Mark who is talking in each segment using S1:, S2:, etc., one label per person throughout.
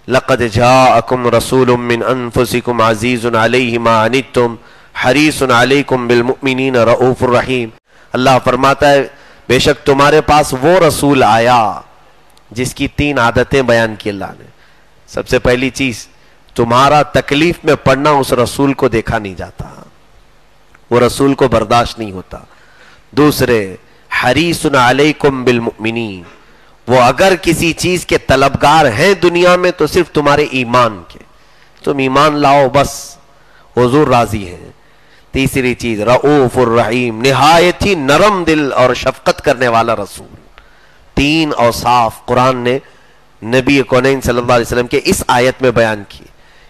S1: لقد جاءکم رسول من انفسکم عزیز علیہ ما عنتم حریص علیکم بالمؤمنین رؤوف الرحیم. اللہ فرماتا ہے بے شک تمہارے پاس وہ رسول آیا جس کی 3 عادتیں بیان کی اللہ نے. سب سے پہلی چیز، تمہارا تکلیف میں پڑنا اس رسول کو دیکھا نہیں جاتا، وہ رسول کو برداشت نہیں ہوتا. دوسرے، حریص علیکم بالمؤمنین، وہ اگر کسی چیز کے طلبگار ہیں دنیا میں تو صرف تمہارے ایمان کے، تم ایمان لاؤ بس، حضور راضی ہیں. تیسری چیز، رؤوف الرحیم، نہایت ہی نرم دل اور شفقت کرنے والا رسول. 3 اوصاف قرآن نے نبی کونین صلی اللہ علیہ وسلم کے اس آیت میں بیان کی.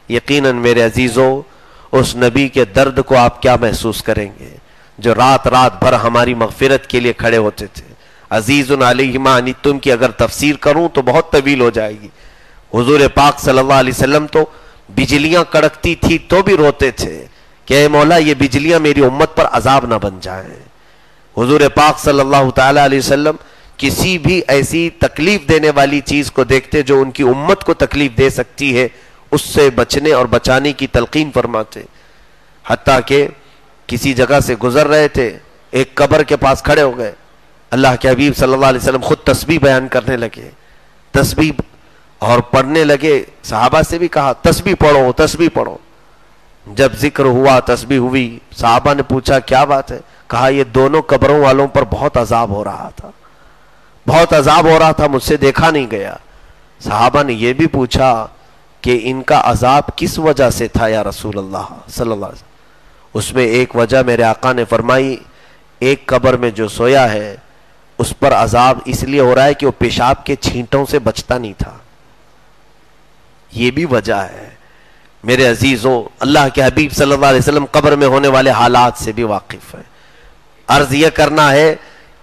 S1: یقیناً میرے عزیزو، اس نبی کے درد کو آپ کیا محسوس کریں گے جو رات رات بھر ہماری مغفرت کے لیے کھڑے ہوتے تھے. عزیز علیہ ما عنتم کی اگر تفسیر کروں تو بہت طویل ہو جائے گی. حضور پاک صلی اللہ علیہ وسلم تو بجلیاں کڑکتی تھی تو بھی روتے تھے کہ اے مولا یہ بجلیاں میری امت پر عذاب نہ بن جائیں. حضور پاک صلی اللہ تعالی علیہ وسلم کسی بھی ایسی تکلیف دینے والی چیز کو دیکھتے جو ان کی امت کو تکلیف دے سکتی ہے اس سے بچنے اور بچانے کی تلقین فرماتے. حتیٰ کہ کسی جگہ سے گزر رہے تھے، ایک قبر کے پاس کھڑے ہو گئے، اللہ کے حبیب صلی اللہ علیہ وسلم خود تسبیح بیان کرنے لگے، تسبیح اور پڑھنے لگے. صحابہ سے بھی کہا تسبیح پڑھو تسبیح پڑھو. جب ذکر ہوا تسبیح ہوئی، صحابہ نے پوچھا کیا بات ہے؟ کہا یہ دونوں قبروں والوں پر بہت عذاب ہو رہا تھا، بہت عذاب ہو رہا تھا، مجھ سے دیکھا نہیں گیا. صحابہ نے یہ بھی پوچھا کہ ان کا عذاب کس وجہ سے تھا یا رسول اللہ صلی اللہ علیہ وسلم؟ اس میں ایک وجہ میرے آقا نے فرمائی، ایک قبر میں جو سویا ہے اس پر عذاب اس لیے ہو رہا ہے کہ وہ پیشاب کے چھینٹوں سے بچتا نہیں تھا. یہ بھی وجہ ہے. میرے عزیزوں، اللہ کے حبیب صلی اللہ علیہ وسلم قبر میں ہونے والے حالات سے بھی واقف ہیں. عرض یہ کرنا ہے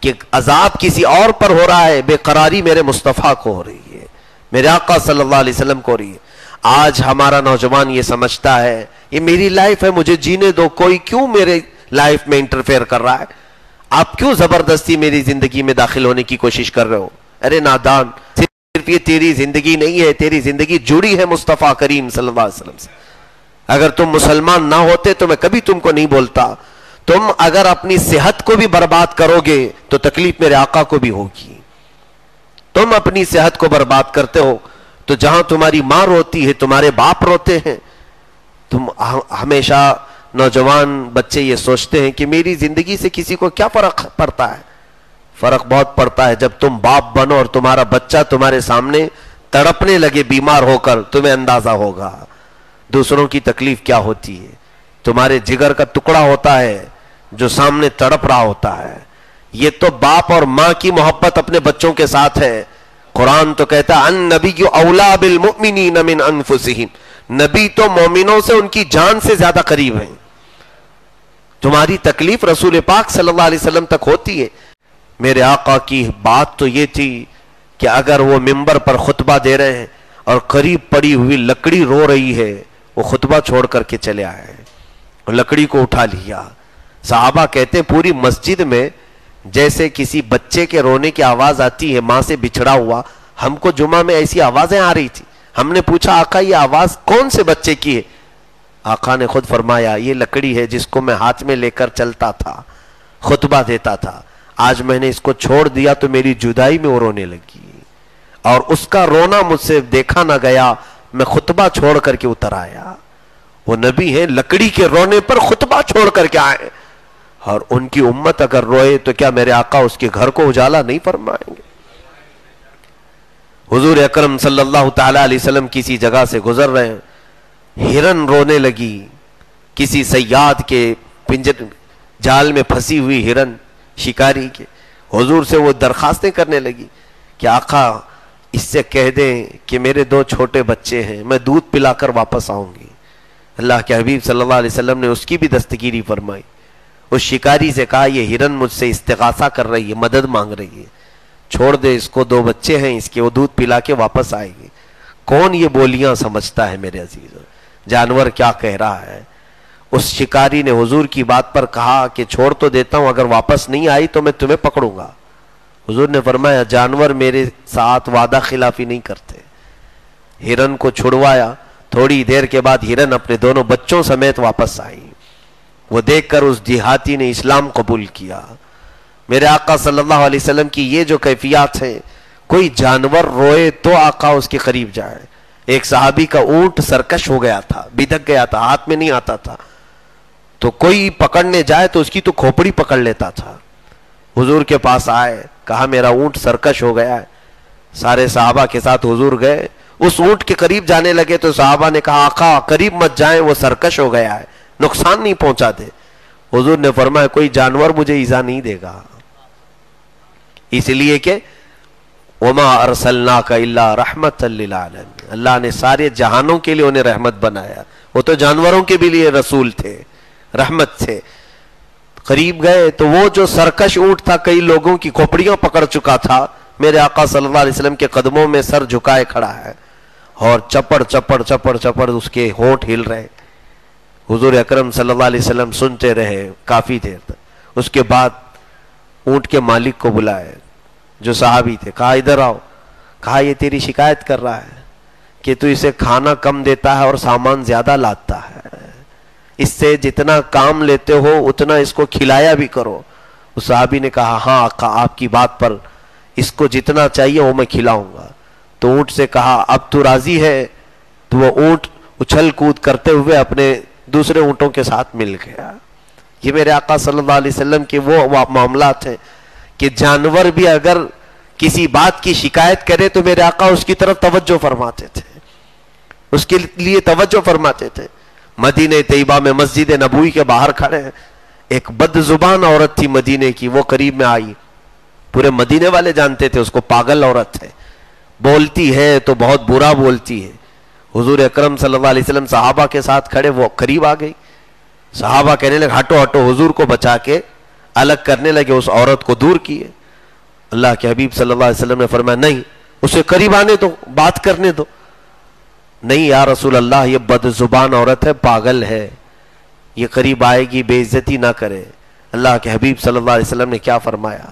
S1: کہ عذاب کسی اور پر ہو رہا ہے، بے قراری میرے مصطفیٰ کو ہو رہی ہے، میرے آقا صلی اللہ علیہ وسلم کو ہو رہی ہے. آج ہمارا نوجوان یہ سمجھتا ہے یہ میری لائف ہے، مجھے جینے دو، کوئی کیوں میرے لائف میں انٹرفیئر کر رہا ہے؟ آپ کیوں زبردستی میری زندگی میں داخل ہونے کی کوشش کر رہے ہو؟ ارے نادان، صرف یہ تیری زندگی نہیں ہے، تیری زندگی جڑی ہے مصطفیٰ کریم صلی اللہ علیہ وسلم سے. اگر تم مسلمان نہ ہوتے تو میں کبھی تم کو نہیں بولتا. تم اگر اپنی صحت کو بھی برباد کرو گے تو تکلیف میرے آقا کو بھی ہوگی. تم اپنی صحت کو برباد کرتے ہو تو جہاں تمہاری ماں روتی ہے تمہارے باپ روتے ہیں. تم ہمیشہ نوجوان بچے یہ سوچتے ہیں کہ میری زندگی سے کسی کو کیا فرق پڑتا ہے. فرق بہت پڑتا ہے. جب تم باپ بنو اور تمہارا بچہ تمہارے سامنے تڑپنے لگے بیمار ہو کر، تمہیں اندازہ ہوگا دوسروں کی تکلیف کیا ہوتی ہے. تمہارے جگر کا ٹکڑا ہوتا ہے جو سامنے تڑپ رہا ہوتا ہے. یہ تو باپ اور ماں کی محبت اپنے بچوں کے ساتھ ہے. قرآن تو کہتا ہے النبی اولا بالمؤمنین من انفسہم، نبی تو مومنوں سے ان کی جان سے زیادہ قریب ہیں. تمہاری تکلیف رسول پاک صلی اللہ علیہ وسلم تک ہوتی ہے. میرے آقا کی بات تو یہ تھی کہ اگر وہ منبر پر خطبہ دے رہے ہیں اور قریب پڑی ہوئی لکڑی رو رہی ہے، وہ خطبہ چھوڑ کر کے چلے آئے، لکڑی کو اٹھا لیا. صحابہ کہتے پوری مسجد میں جیسے کسی بچے کے رونے کی آواز آتی ہے ماں سے بچھڑا ہوا، ہم کو جمعہ میں ایسی آوازیں آ رہی تھی. ہم نے پوچھا آقا یہ آواز کون سے بچے کی ہے؟ آقا نے خود فرمایا یہ لکڑی ہے جس کو میں ہاتھ میں لے کر چلتا تھا، خطبہ دیتا تھا. آج میں نے اس کو چھوڑ دیا تو میری جدائی میں وہ رونے لگی اور اس کا رونا مجھ سے دیکھا نہ گیا، میں خطبہ چھوڑ کر کے اتر آیا. وہ نبی ہیں لکڑی کے رونے پر خطبہ چھوڑ کر کے آئے، اور ان کی امت اگر روئے تو کیا میرے آقا اس کے گھر کو اجالا نہیں فرمائیں گے؟ حضور اکرم صلی اللہ تعالی علیہ وسلم کسی جگہ سے گزر رہے ہیں، ہرن رونے لگی. کسی صیاد کے پنجر جال میں پھنسی ہوئی ہرن شکاری کے، حضور سے وہ درخواستیں کرنے لگی کہ آقا اس سے کہہ دیں کہ میرے 2 چھوٹے بچے ہیں، میں دودھ پلا کر واپس آؤں گی. اللہ کے حبیب صلی اللہ علیہ وسلم نے اس کی بھی دستگیری فرمائی. اس شکاری سے کہا یہ ہرن مجھ سے استغاثہ کر رہی ہے، مدد مانگ رہی ہے، چھوڑ دے اس کو، 2 بچے ہیں اس کے، وہ دودھ پلا کے واپس آئے گی. کون یہ بولیاں سمجھتا ہے میرے عزیزوں؟ جانور کیا کہہ رہا ہے. اس شکاری نے حضور کی بات پر کہا کہ چھوڑ تو دیتا ہوں، اگر واپس نہیں آئی تو میں تمہیں پکڑوں گا. حضور نے فرمایا جانور میرے ساتھ وعدہ خلافی نہیں کرتے. ہرن کو چھڑوایا. تھوڑی دیر کے بعد ہرن اپنے دونوں بچوں سمیت واپس آئی. وہ دیکھ کر اس دیہاتی نے اسلام قبول کیا. میرے آقا صلی اللہ علیہ وسلم کی یہ جو کیفیات ہیں، کوئی جانور روئے تو آقا اس کے قریب جائے. ایک صحابی کا اونٹ سرکش ہو گیا تھا، بدک گیا تھا، ہاتھ میں نہیں آتا تھا، تو کوئی پکڑنے جائے تو اس کی تو کھوپڑی پکڑ لیتا تھا. حضور کے پاس آئے، کہا میرا اونٹ سرکش ہو گیا ہے. سارے صحابہ کے ساتھ حضور گئے، اس اونٹ کے قریب جانے لگے تو صحابہ نے کہا آقا قریب مت جائیں، وہ سرکش ہو گیا ہے، نقصان نہیں پہنچا دے. حضور نے فرمایا کوئی جانور مجھے ایذا نہیں دے گا، اس لیے کہ وما ارسلناک الا رحمت للعالمین، اللہ نے سارے جہانوں کے لیے انہیں رحمت بنایا. وہ تو جانوروں کے بھی لیے رسول تھے، رحمت تھے. قریب گئے تو وہ جو سرکش اونٹ تھا کئی لوگوں کی کھوپڑیاں پکڑ چکا تھا، میرے آقا صلی اللہ علیہ وسلم کے قدموں میں سر جھکائے کھڑا ہے اور چپڑ چپڑ چپڑ چپڑ اس کے ہونٹ ہل رہے. حضور اکرم صلی اللہ علیہ وسلم سنتے رہے کافی دیر تک. اس کے بعد اونٹ کے مالک کو بلائے جو صحابی تھے، کہا ادھر آؤ. کہا یہ تیری شکایت کر رہا ہے کہ تو اسے کھانا کم دیتا ہے اور سامان زیادہ لاتا ہے، اس سے جتنا کام لیتے ہو اتنا اس کو کھلایا بھی کرو. اس صحابی نے کہا ہاں آقا آپ کی بات پر اس کو جتنا چاہیے وہ میں کھلاؤں گا. تو اونٹ سے کہا اب تو راضی ہے؟ تو وہ اونٹ اچھل کود کرتے ہوئے اپنے دوسرے اونٹوں کے ساتھ مل گیا. یہ میرے آقا صلی اللہ علیہ وسلم کے وہ معاملات ہیں کہ جانور بھی اگر کسی بات کی شکایت کرے تو میرے آقا اس کی طرف توجہ فرماتے تھے، اس کے لیے توجہ فرماتے تھے. مدینہ طیبہ میں مسجد نبوی کے باہر کھڑے ہیں، ایک بد زبان عورت تھی مدینے کی، وہ قریب میں آئی. پورے مدینے والے جانتے تھے اس کو پاگل عورت ہے، بولتی ہے تو بہت برا بولتی ہے. حضور اکرم صلی اللہ علیہ وسلم صحابہ کے ساتھ کھڑے، وہ قریب آ گئی. صحابہ کہنے لگے ہٹو ہٹو، حضور کو بچا کے الگ کرنے لگے، اس عورت کو دور کیے. اللہ کے حبیب صلی اللہ علیہ وسلم نے فرمایا نہیں، اسے قریب آنے دو، بات کرنے دو. نہیں یا رسول اللہ یہ بد زبان عورت ہے، پاگل ہے، یہ قریب آئے گی، بے عزتی نہ کرے. اللہ کے حبیب صلی اللہ علیہ وسلم نے کیا فرمایا؟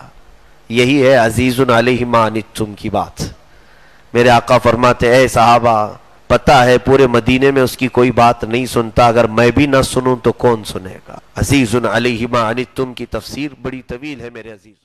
S1: یہی ہے عزیز علیہ ما عنتم کی بات. میرے آقا فرماتے اے صحابہ پتہ ہے پورے مدینے میں اس کی کوئی بات نہیں سنتا، اگر میں بھی نہ سنوں تو کون سنے گا. عزیز علیہ ما عنتم کی تفسیر بڑی طویل ہے میرے عزیز.